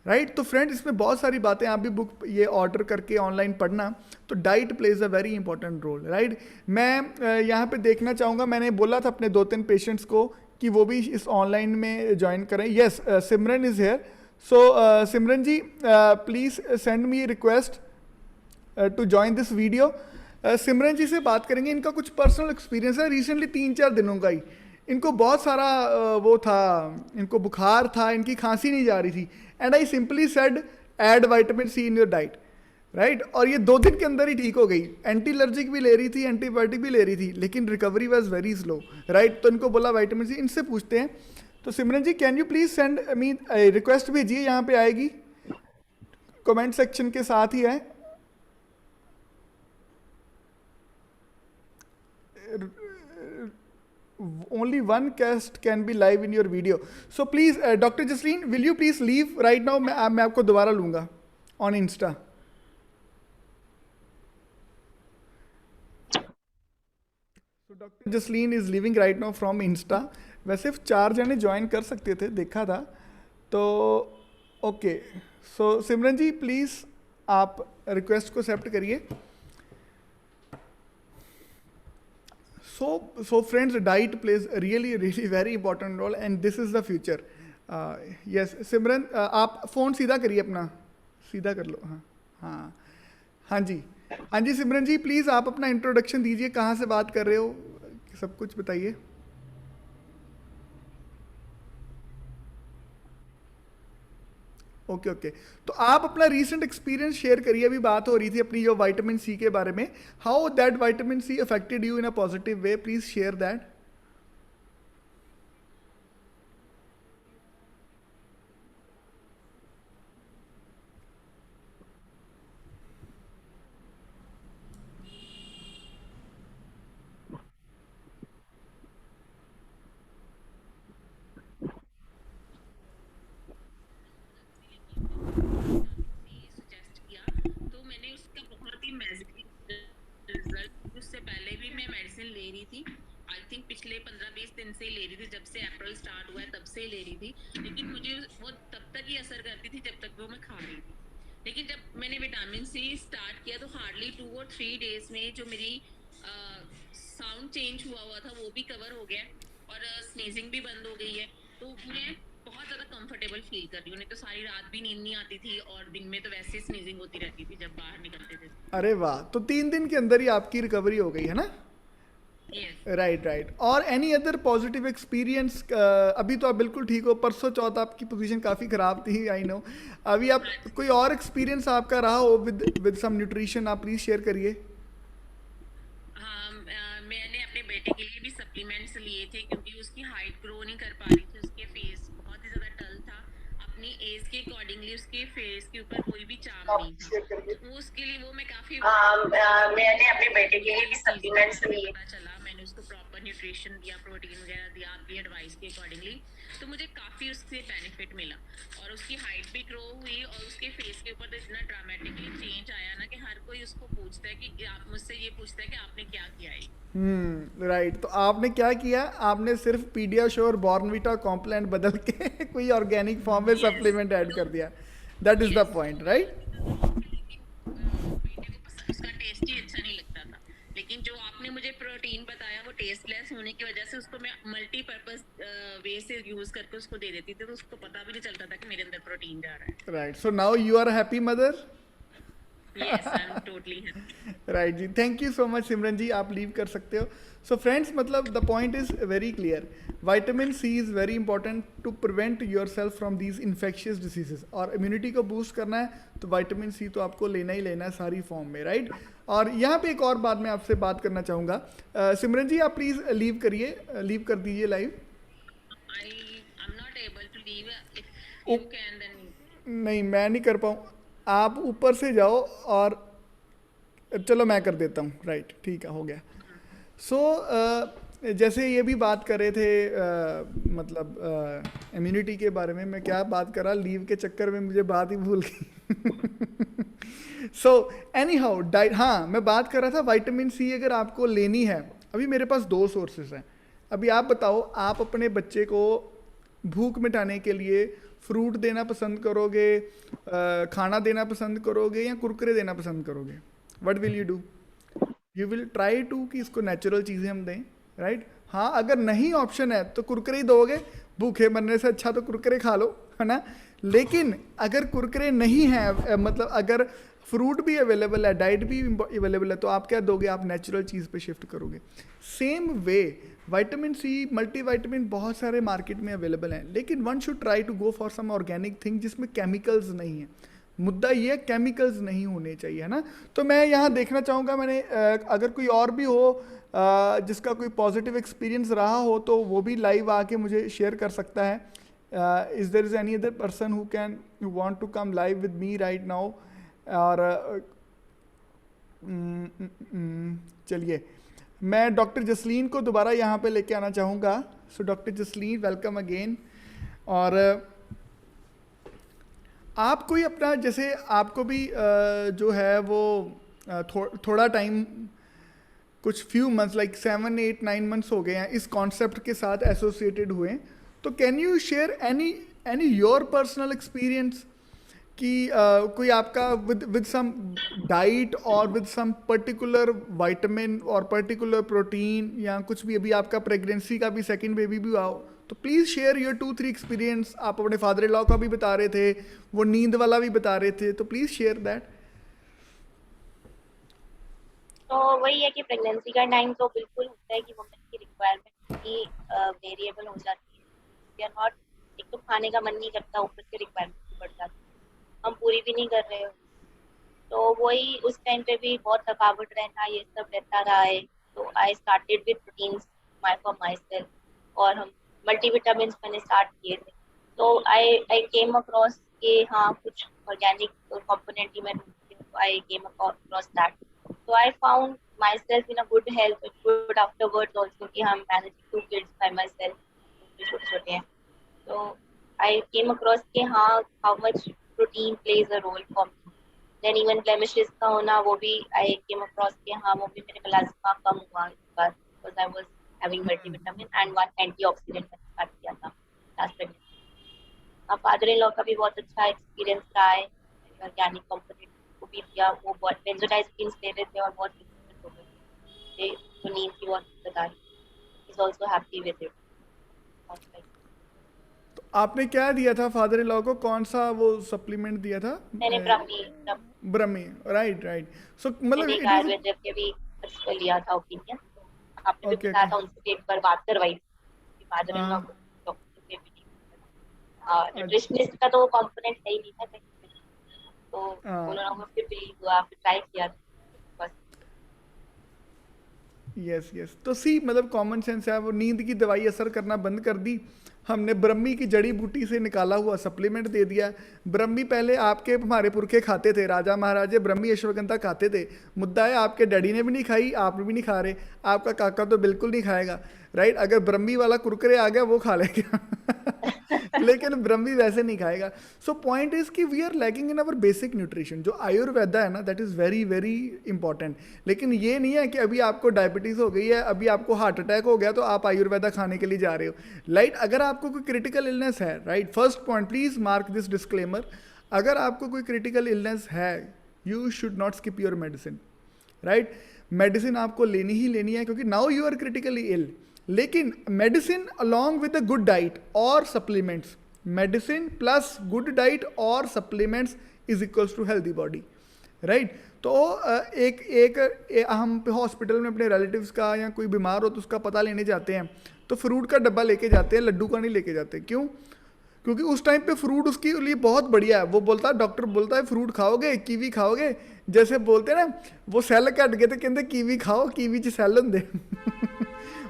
राइट? तो फ्रेंड, इसमें बहुत सारी बातें, आप भी बुक ये ऑर्डर करके ऑनलाइन पढ़ना. तो diet plays a very important role, right? मैं यहाँ पे देखना चाहूँगा, मैंने बोला था अपने 2-3 पेशेंट्स को कि वो भी इस ऑनलाइन में ज्वाइन करें. Yes, Simran is here. So Simran ji, please send me request to join this video. Simran ji से बात करेंगे. इनका कुछ पर्सनल एक्सपीरियंस है रिसेंटली 3-4 दिनों का ही. इनको बहुत सारा वो था, इनको बुखार था, इनकी खांसी नहीं जा रही थी. And I simply said add vitamin C in your diet, right? और ये 2 दिन के अंदर ही ठीक हो गई. एंटी एलर्जिक भी ले रही थी, एंटीबायोटिक भी ले रही थी, लेकिन recovery was very slow, right? तो इनको बोला विटामिन सी. इनसे पूछते हैं. तो Simran ji, can you please send me request भेजिए, यहाँ पे आएगी, कमेंट सेक्शन के साथ ही है. Only one guest can be live in your video. So please, Dr. Jasleen, will you please leave right now? मैं आपको दोबारा लूँगा on Insta. So Dr. Jasleen is leaving right now from Insta. वैसे 4 जने join कर सकते थे, देखा था तो. Okay, so Simran ji please आप रिक्वेस्ट को एक्सेप्ट करिए. So friends, diet plays a really very important role and this is the future. Yes, सिमरन, आप फ़ोन सीधा करिए अपना, सीधा कर लो. हाँ जी सिमरन जी, प्लीज़ आप अपना इंट्रोडक्शन दीजिए, कहाँ से बात कर रहे हो, सब कुछ बताइए. ओके. तो आप अपना रीसेंट एक्सपीरियंस शेयर करिए. अभी बात हो रही थी अपनी जो विटामिन सी के बारे में. How that vitamin C affected you in a positive way, please share that. Think पिछले 15-20 दिन से ही ले रही थी, जब से अप्रैल स्टार्ट हुआ है तब से ही ले रही थी, लेकिन मुझे वो तब तक ही असर करती थी जब तक वो मैं खा रही थी। लेकिन जब मैंने विटामिन सी स्टार्ट किया तो हार्डली 2 और 3 डेज में जो मेरी साउंड चेंज हुआ था वो भी कवर हो गया और स्नीजिंग भी बंद हो गई है। तो मैं बहुत ज़्यादा कंफर्टेबल फील कर रही हूँ। नहीं तो सारी रात भी नींद नहीं आती थी और दिन में तो वैसे ही स्नीजिंग होती रहती थी जब बाहर निकलते थे। अरे वाह, तो 3 दिन के अंदर ही आपकी रिकवरी हो गई है ना? यस। Right right. और एनी अदर पॉजिटिव एक्सपीरियंस? अभी तो आप बिल्कुल ठीक हो, परसों चौथ आपकी पोजीशन काफ़ी ख़राब थी, आई नो। अभी आप कोई और एक्सपीरियंस आपका रहा हो विद सम न्यूट्रिशन, आप प्लीज़ शेयर करिए। हाँ, मैंने अपने बेटे के लिए भी सप्लीमेंट्स लिए थे क्योंकि उसकी हाइट ग्रो नहीं कर पा रही थी, उसके फेस बहुत ही ज़्यादा डल था, अपनी एज के अकॉर्डिंगली उसके फेस के ऊपर कोई भी चार्म नहीं था। वो उसके लिए वो मैं काफ़ी मैंने अपने बेटे के लिए भी सप्लीमेंट्स लिए, पता चला, मैंने उसको प्रॉपर न्यूट्रिशन दिया, प्रोटीन वगैरह दिया आपकी एडवाइस के अकॉर्डिंगली, तो मुझे काफ़ी उससे बेनिफिट मिला और उसकी हाइट भी ग्रो हुई और उसके फेस के ऊपर तो इतना ड्रामेटिकली चेंज आया ना कि हर कोई उसको पूछता है कि आप मुझसे ये पूछता है कि आपने क्या किया है। राइट। तो आपने क्या किया? आपने सिर्फ पीडियाश्योर बॉर्नविटा कॉम्प्लान बदल के कोई ऑर्गेनिक फॉर्म में यस। सप्लीमेंट ऐड तो कर दिया। That is the yes, point, right? लेकिन बेटे को उसका टेस्ट ही अच्छा नहीं लगता था, लेकिन जो आपने मुझे प्रोटीन बताया वो टेस्टलेस होने की वजह से उसको मैं मल्टीपर्पज वे से यूज करके उसको दे देती थी, तो उसको पता भी नहीं चलता था कि मेरे अंदर प्रोटीन जा रहा है। Right. So now you are happy mother? Yes, I am totally happy. Right जी, thank you so much Simran ji, आप लीव कर सकते हो। सो फ्रेंड्स, मतलब the point is very clear. Vitamin C is very important to prevent yourself from these infectious diseases, और immunity को boost करना है तो विटामिन सी तो आपको लेना ही लेना है सारी फॉर्म में, राइट? और यहाँ पे एक और बात मैं आपसे बात करना चाहूँगा। सिमरन जी, आप प्लीज़ लीव करिए, लीव कर दीजिए live. I am not able to leave, if you can then. नहीं, मैं नहीं कर पाऊँ, आप ऊपर से जाओ और चलो मैं कर देता हूँ। राइट, ठीक है, हो गया। सो जैसे ये भी बात कर रहे थे मतलब इम्यूनिटी के बारे में, मैं क्या बात कर रहा, लीव के चक्कर में मुझे बात ही भूल गई। सो एनी हाउ डाइट, हाँ मैं बात कर रहा था विटामिन सी अगर आपको लेनी है, अभी मेरे पास 2 सोर्सेज हैं। अभी आप बताओ, आप अपने बच्चे को भूख मिटाने के लिए फ्रूट देना पसंद करोगे, खाना देना पसंद करोगे, या कुरकुरे देना पसंद करोगे? What will you do? You will try to कि इसको नेचुरल चीज़ें हम दें, राइट? हाँ, अगर नहीं ऑप्शन है तो कुरकुरे ही दोगे, भूखे मरने से अच्छा तो कुरकुरे खा लो, है ना? लेकिन अगर कुरकुरे नहीं है, मतलब अगर फ्रूट भी अवेलेबल है, डाइट भी अवेलेबल है, तो आप क्या दोगे? आप नेचुरल चीज़ पे शिफ्ट करोगे। Same way vitamin C, multivitamin बहुत सारे मार्केट में अवेलेबल हैं, लेकिन one should try to go for some organic thing जिसमें केमिकल्स नहीं है। मुद्दा ये केमिकल्स नहीं होने चाहिए, है ना? तो मैं यहाँ देखना चाहूँगा, मैंने अगर कोई और भी हो जिसका कोई पॉजिटिव एक्सपीरियंस रहा हो तो वो भी लाइव आके मुझे शेयर कर सकता है। Is there is any other person who can want to come live with me right now? और चलिए, मैं डॉक्टर जसलीन को दोबारा यहाँ पे लेके आना चाहूँगा। So doctor Jasleen, welcome again. और आप कोई अपना, जैसे आपको भी जो है वो थोड़ा टाइम, कुछ फ्यू मंथ्स लाइक 7, 8, 9 मंथ्स हो गए हैं इस कॉन्सेप्ट के साथ एसोसिएटेड हुए, तो can you share any your personal experience कि कोई आपका विद सम डाइट और विद सम पर्टिकुलर विटामिन और पर्टिकुलर प्रोटीन, या कुछ भी, अभी आपका प्रेगनेंसी का भी सेकंड बेबी भी हुआ हो, तो प्लीज़ शेयर योर 2-3 एक्सपीरियंस। आप अपने फादर इन लॉ का भी बता रहे थे, वो नींद वाला भी बता रहे थे, तो प्लीज़ शेयर दैट। तो वही है कि प्रेगनेंसी का टाइम तो बिल्कुल होता है कि वुमेन की रिक्वायरमेंट की वेरिएबल हो जाती है। वी आर नॉट, एक तो खाने का मन नहीं करता, ऊपर से रिक्वायरमेंट बढ़ जाती है, हम पूरी भी नहीं कर रहे हो। तो वही उस टाइम पे भी बहुत थकावट रहना, ये सब रहता रहा है। तो I started with proteins for my self, और हम मल्टीविटामिन्स मैंने स्टार्ट किए थे। तो आई केम अक्रॉस के हाँ कुछ ऑर्गेनिक कंपोनेंट ही मैं ढूंढती हूँ, तो I came across that. So I found myself in a good health, good afterwards also कि I'm managing 2 kids by myself, छोटे-छोटे हैं। So I came across कि हाँ how much protein plays a role for me. Then even blemishes का होना, वो भी I came across कि हाँ वो भी मेरे melasma कम हुआ इस बार, because I was having multivitamin and one antioxidant मैंने स्टार्ट किया था लास्ट प्रेगनेंसी। अब फादर-इन-लॉ का भी बहुत अच्छा एक्सपीरियंस रहा है, ऑर्गेनिक कंपोनेंट को भी दिया, वो बहुत बेंजोडाइजिपिन्स ले रहे थे और बहुत इम्प्रूव हो गए थे, तो नींद की बहुत दिक्कत आ रही थी। Is also happy with it. तो आपने क्या दिया था फादर इन लॉ को, कौन सा वो सप्लीमेंट दिया था? मैंने ब्रह्मी, राइट राइट। सो मतलब मैंने इट एक वाज आयुर्वेदिक के भी उसको लिया था ओपिनियन, तो आपने भी ओके बताया ओके। था, उनसे भी एक बार बात करवाई थी फादर इन लॉ हाँ को डॉक्टर के भी। न्यूट्रिशनिस्ट का तो वो कंपोनेंट है ही नहीं था कहीं पे, तो हाँ उन्होंने मुझे बिलीव हुआ, फिर ट्राई किया बस। Yes yes. तो सी मतलब कॉमन सेंस है, वो नींद की दवाई असर करना बंद कर दी, हमने ब्रह्मी की जड़ी बूटी से निकाला हुआ सप्लीमेंट दे दिया। ब्रह्मी पहले आपके हमारे पुरखे खाते थे, राजा महाराजे ब्रह्मी अश्वगंधा खाते थे। मुद्दा है आपके डैडी ने भी नहीं खाई, आप भी नहीं खा रहे, आपका काका तो बिल्कुल नहीं खाएगा, राइट? अगर ब्रह्मी वाला कुरकुरे आ गया वो खा लेगा लेकिन ब्रह्मी वैसे नहीं खाएगा। सो पॉइंट इज कि we are lacking in our basic nutrition. जो आयुर्वेदा है ना, that is very very important. लेकिन ये नहीं है कि अभी आपको डायबिटीज़ हो गई है, अभी आपको हार्ट अटैक हो गया तो आप आयुर्वेदा खाने के लिए जा रहे हो, राइट? अगर आपको कोई क्रिटिकल इलनेस है, right, first point please mark this disclaimer, अगर आपको कोई क्रिटिकल इलनेस है, you should not skip your medicine, right? Medicine आपको लेनी ही लेनी है, क्योंकि now you are critically ill. लेकिन medicine along with a good diet और supplements, medicine plus good diet और supplements is equals to healthy body, right? तो हम हॉस्पिटल में अपने रिलेटिव्स का या कोई बीमार हो तो उसका पता लेने जाते हैं, तो फ्रूट का डब्बा लेके जाते हैं, लड्डू का नहीं लेके जाते। क्यों? क्योंकि उस टाइम पे फ्रूट उसके लिए बहुत बढ़िया है। वो बोलता है, डॉक्टर बोलता है फ्रूट खाओगे, कीवी खाओगे, जैसे बोलते हैं ना, वो सेल कट गए तो कहते कीवी खाओ, कीवी च सेल होंगे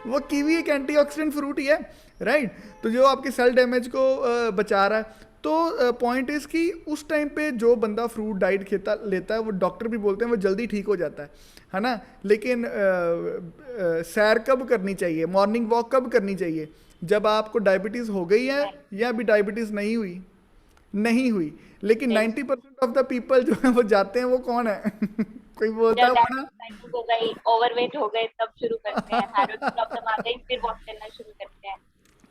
वो कीवी एक एंटीऑक्सीडेंट फ्रूट ही है, राइट? तो जो आपके सेल डैमेज को बचा रहा है। तो पॉइंट इज कि उस टाइम पे जो बंदा फ्रूट डाइट खाता लेता है, वो डॉक्टर भी बोलते हैं वो जल्दी ठीक हो जाता है ना? लेकिन सैर कब करनी चाहिए, मॉर्निंग वॉक कब करनी चाहिए? जब आपको डायबिटीज़ हो गई है या अभी डायबिटीज़ नहीं हुई। लेकिन 90% ऑफ द पीपल जो है वो जाते हैं, वो कौन है कोई बोलता है अपना डायबिटीज हो गई, ओवरवेट हो गए, तब शुरू करते हैं, थायराइड की प्रॉब्लम आ गई, फिर वॉक करना शुरू करते हैं।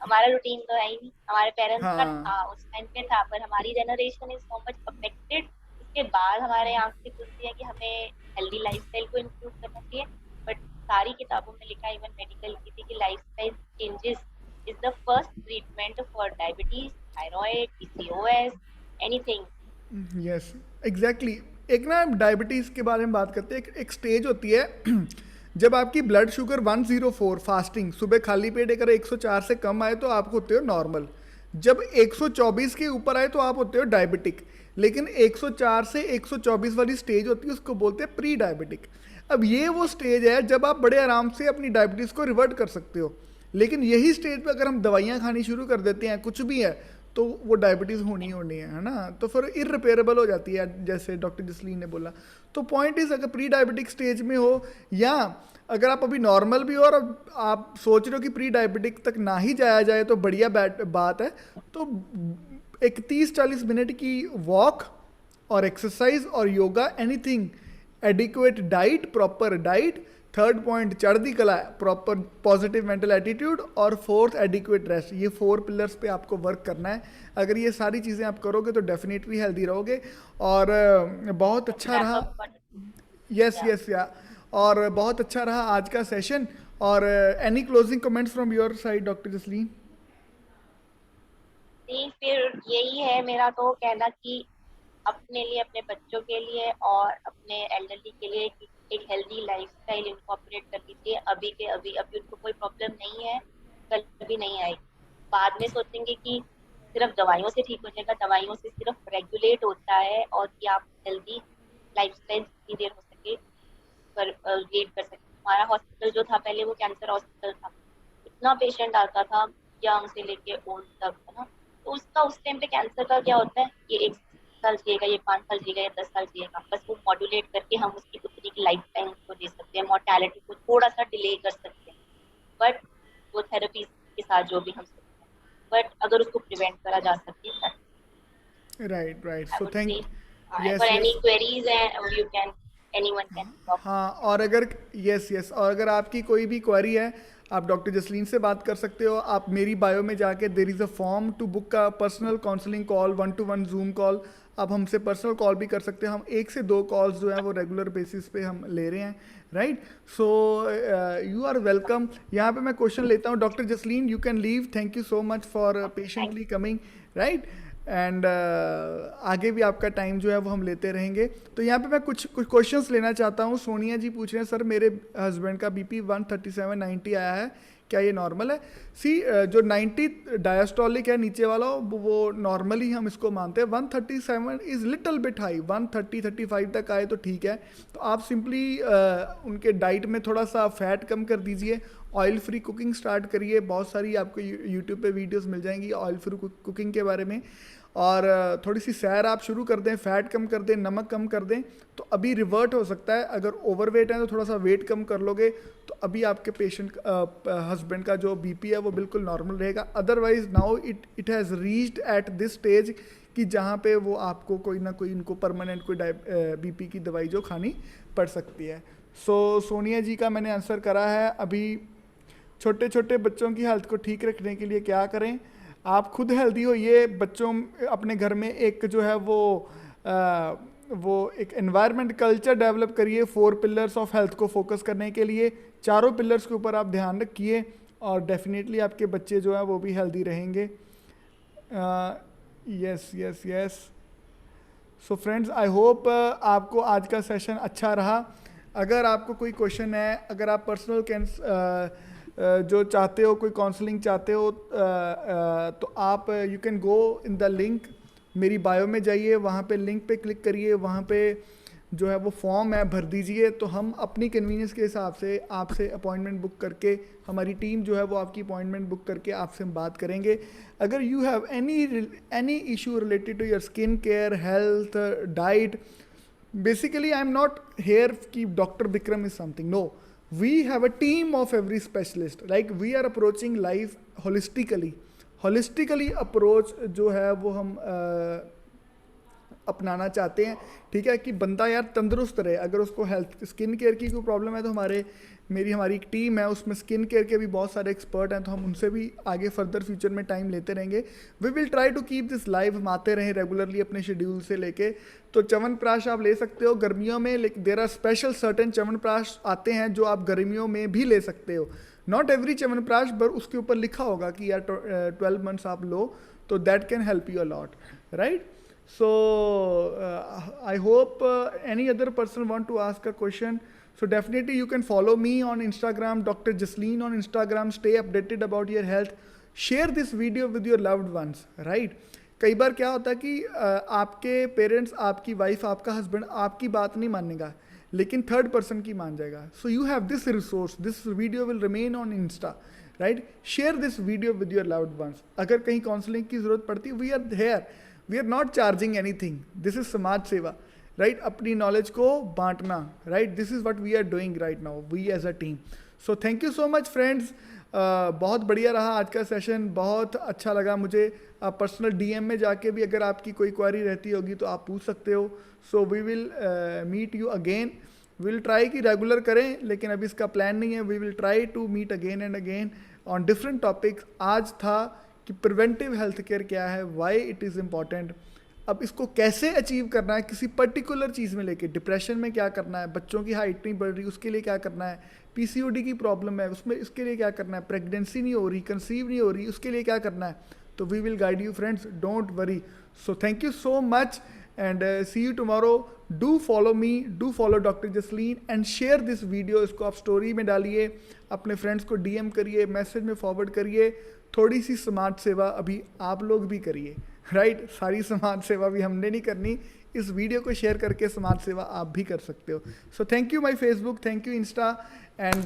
हमारा रूटीन तो है ही नहीं, हमारे पेरेंट्स का हाँ था, उस टाइम पे था, पर हमारी generation is so much affected. उसके बाद हमारे आंखें खुलती है कि हमें हेल्दी लाइफस्टाइल को इम्प्रूव करना चाहिए। बट सारी किताबों में लिखा, इवन मेडिकल की थी, कि lifestyle changes is the first treatment for diabetes, thyroid, PCOS, anything. Yes exactly. एक ना डायबिटीज़ के बारे में बात करते हैं, एक स्टेज होती है जब आपकी ब्लड शुगर 104 फास्टिंग, सुबह खाली पेट अगर 104 से कम आए तो आप होते हो नॉर्मल, जब 124 के ऊपर आए तो आप होते हो डायबिटिक। लेकिन 104 से 124 वाली स्टेज होती है, उसको बोलते हैं प्री डायबिटिक। अब ये वो स्टेज है जब आप बड़े आराम से अपनी डायबिटीज़ को रिवर्ट कर सकते हो। लेकिन यही स्टेज पे अगर हम दवाइयाँ खानी शुरू कर देते हैं, कुछ भी है, तो वो डायबिटीज़ होनी है ना? तो फिर इररिपेयरेबल हो जाती है, जैसे डॉक्टर जसलीन ने बोला। तो पॉइंट इज, अगर प्री डायबिटिक स्टेज में हो या अगर आप अभी नॉर्मल भी हो और आप सोच रहे हो कि प्री डायबिटिक तक ना ही जाया जाए तो बढ़िया बात है, तो एक 30-40 मिनट की वॉक और एक्सरसाइज और yoga, anything, adequate diet, proper diet, third point चढ़ती कला, प्रॉपर पॉजिटिव मेंटल एटीट्यूड, और फोर्थ एडिक्वेट रेस्ट। ये 4 पिलर्स पे आपको वर्क करना है। अगर ये सारी चीज़ें आप करोगे तो डेफिनेटली हेल्दी रहोगे। और बहुत अच्छा रहा, यस या, और बहुत अच्छा रहा आज का सेशन। और any closing comments from your side doctor Jasleen? फिर यही है मेरा तो कहना कि अपने लिए, अपने बच्चों के लिए और अपने एल्डरली के लिए एक हेल्दी लाइफस्टाइल इनकॉर्पोरेट कर लीजिए अभी के अभी। अभी उनको कोई प्रॉब्लम नहीं है, कल भी नहीं आएगी। बाद में सोचेंगे कि सिर्फ दवाइयों से ठीक हो जाएगा, दवाइयों से सिर्फ रेगुलेट होता है, और कि आप हेल्दी लाइफस्टाइल जितनी देर हो सके लीड कर सकते। हमारा हॉस्पिटल जो था पहले, वो कैंसर हॉस्पिटल था, इतना पेशेंट आता था यंग से लेके ओल्ड तक, है ना? तो उसका उस टाइम पे कैंसर का क्या होता है, ये 1 साल जिएगा, ये 5 साल जिएगा, या 10 साल जिएगा, बस वो मॉड्यूलेट करके हम उसकी उतनी की लाइफ टाइम उसको दे सकते हैं, मोर्टेलिटी को थोड़ा सा डिले कर सकते हैं, बट वो थेरेपी के साथ जो भी हम सकते हैं, बट अगर उसको प्रिवेंट करा जा सकती है। Right. So thank For any queries, and you can anyone can talk. हाँ, और अगर यस और अगर आपकी कोई भी क्वेरी है आप डॉक्टर जसलीन से बात कर सकते हो. आप मेरी बायो में जाके there is a form to book का personal counselling call, 1-to-1 zoom call. आप हमसे पर्सनल कॉल भी कर सकते हैं. हम 1 से 2 कॉल्स जो हैं वो रेगुलर बेसिस पे हम ले रहे हैं, right. So you are welcome. यहाँ पे मैं क्वेश्चन लेता हूँ. Doctor Jasleen, you can leave. Thank you so much for patiently coming, right. And आगे भी आपका टाइम जो है वो हम लेते रहेंगे. तो यहाँ पे मैं कुछ क्वेश्चंस लेना चाहता हूँ. सोनिया जी पूछ रहे हैं, सर मेरे हस्बैंड का बीपी 137/90 आया है, क्या ये नॉर्मल है? सी जो 90 डायस्टोलिक है नीचे वाला वो नॉर्मली हम इसको मानते हैं. 137 इज़ लिटल बिट हाई. 130-35 तक आए तो ठीक है. तो आप सिंपली उनके डाइट में थोड़ा सा फैट कम कर दीजिए, ऑयल फ्री कुकिंग स्टार्ट करिए. बहुत सारी आपको यूट्यूब पे वीडियोस मिल जाएंगी ऑयल फ्री कुकिंग के बारे में. और थोड़ी सी सैर आप शुरू कर दें, फैट कम कर दें, नमक कम कर दें, तो अभी रिवर्ट हो सकता है. अगर ओवरवेट है तो थोड़ा सा वेट कम कर लोगे तो अभी आपके पेशेंट हस्बैंड का जो बीपी है वो बिल्कुल नॉर्मल रहेगा. Otherwise now it has reached at this stage कि जहाँ पे वो आपको कोई ना कोई इनको परमानेंट कोई बीपी की दवाई जो खानी पड़ सकती है. सो सोनिया जी का मैंने आंसर करा है. अभी छोटे छोटे बच्चों की हेल्थ को ठीक रखने के लिए क्या करें? आप खुद हेल्दी होइए. बच्चों अपने घर में एक जो है वो एक एनवायरनमेंट कल्चर डेवलप करिए 4 पिलर्स ऑफ हेल्थ को फोकस करने के लिए. चारों पिलर्स के ऊपर आप ध्यान रखिए और डेफिनेटली आपके बच्चे जो हैं वो भी हेल्दी रहेंगे. Yes. So friends, I hope आपको आज का सेशन अच्छा रहा. अगर आपको कोई क्वेश्चन है, अगर आप पर्सनल जो चाहते हो, कोई काउंसलिंग चाहते हो, तो आप you can go in the link. मेरी बायो में जाइए, वहाँ पे लिंक पे क्लिक करिए, वहाँ पे जो है वो फॉर्म है भर दीजिए. तो हम अपनी कन्वीनियंस के हिसाब से आपसे अपॉइंटमेंट बुक करके, हमारी टीम जो है वो आपकी अपॉइंटमेंट बुक करके आपसे हम बात करेंगे. अगर you have any issue related to your skin care, health, diet, basically I am not here कि doctor Vikram is something. No, we have a team of every specialist. Like we are approaching life holistically approach जो है वो हम अपनाना चाहते हैं. ठीक है कि बंदा यार तंदुरुस्त रहे. अगर उसको हेल्थ स्किन केयर की कोई प्रॉब्लम है तो हमारी एक टीम है, उसमें स्किन केयर के भी बहुत सारे एक्सपर्ट हैं, तो हम उनसे भी आगे फर्दर फ्यूचर में टाइम लेते रहेंगे. We will try to keep this live. हम आते रहें रेगुलरली अपने शेड्यूल से लेके. तो च्यवनप्राश आप ले सकते हो गर्मियों में, लेकिन there are special certain chyawanprash आते हैं जो आप गर्मियों में भी ले सकते हो. नॉट एवरी च्यवनप्राश, पर उसके ऊपर लिखा होगा कि यार 12 मंथ्स आप लो, तो that can help you a lot, right. So I hope any other person want to ask a question. So definitely you can follow me on Instagram, Dr. Jasleen on Instagram. Stay updated about your health. Share this video with your loved ones, right? कई बार क्या होता है कि आपके parents, आपकी wife, आपका husband आपकी बात नहीं मानेगा, लेकिन थर्ड पर्सन की मान जाएगा. So you have this resource. This video will remain on Insta, right. Share this video with your loved ones. अगर कहीं काउंसलिंग की जरूरत पड़ती है, we are here. We are not charging anything. This is समाज सेवा, राइट. अपनी knowledge को बांटना, right. This is what we are doing right now, we as a team. So thank you so much friends. बहुत बढ़िया रहा आज का सेशन, बहुत अच्छा लगा मुझे. आप पर्सनल DM में जाके भी अगर आपकी कोई क्वेरी रहती होगी तो आप पूछ सकते हो. So we will meet you again. Will try कि रेगुलर करें, लेकिन अभी इसका प्लान नहीं है. We will try to meet again and again on different topics. आज था कि प्रिवेंटिव हेल्थ केयर क्या है, वाई इट इज़ इम्पॉर्टेंट. अब इसको कैसे अचीव करना है किसी पर्टिकुलर चीज़ में लेके. डिप्रेशन में क्या करना है, बच्चों की हाइट नहीं बढ़ रही उसके लिए क्या करना है, PCOD की प्रॉब्लम है उसमें इसके लिए क्या करना है, प्रेगनेंसी नहीं हो रही, कंसीव नहीं हो रही, उसके लिए क्या करना है. तो we will guide you friends, don't worry. So thank you so much and see you tomorrow. Do follow me, do follow doctor Jasleen and share this video. इसको आप स्टोरी में डालिए, अपने फ्रेंड्स को DM करिए, मैसेज में फॉरवर्ड करिए. थोड़ी सी समाज सेवा अभी आप लोग भी करिए, राइट. सारी समाज सेवा भी हमने नहीं करनी. इस वीडियो को शेयर करके समाज सेवा आप भी कर सकते हो. So thank you my Facebook, thank you Insta and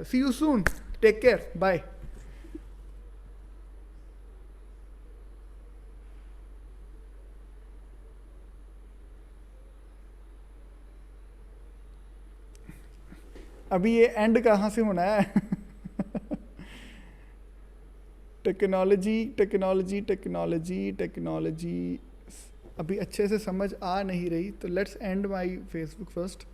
see you soon. Take care, bye. अभी ये एंड कहाँ से होना है? टेक्नोलॉजी अभी अच्छे से समझ आ नहीं रही, तो let's end my Facebook first.